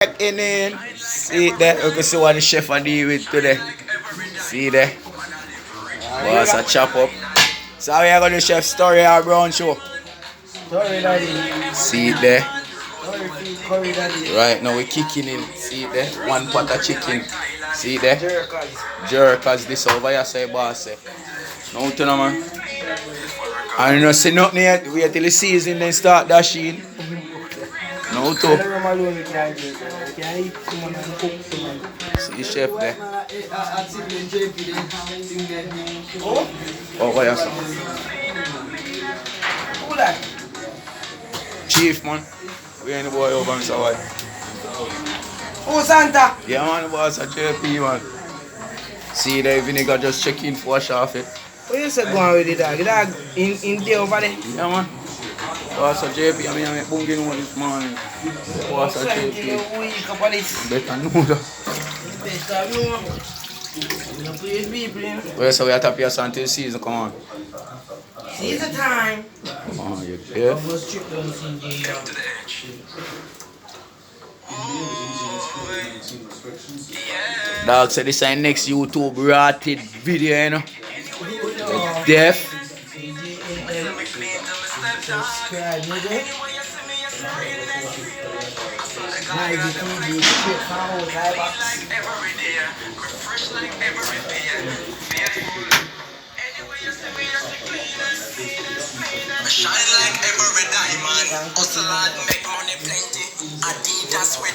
In. See there, you can see what the chef are deal with today. See there. Boss a chop up. So we are gonna chef story our brown show. Sorry, daddy. See it there. Curry, daddy. Right now we kicking in. See it there. One pot of chicken. See it there. Jerkers. Jerkers this over here say boss say. No to no man. And you know see nothing yet. Wait till the season then start dashing. No to. See chef there. Oh, what you say? Who that? Chief man. We ain't the boy over and so what? Who Santa? Yeah man, the boss a JP man. See the vinegar just check in for wash off it. What you say going with the dog? The dog in there over there? Yeah man. Boss a JP, I mean I make bunging one this morning. Boss a JP. Better know that. Better know. You play people in. Well, so we have to pay us until season come on. Season time. Come on, you yeah? Dog said this is next YouTube rated video, you know. Deaf. Subscribe, nigga. Shine like every diamond, hustle hard, make money, plenty.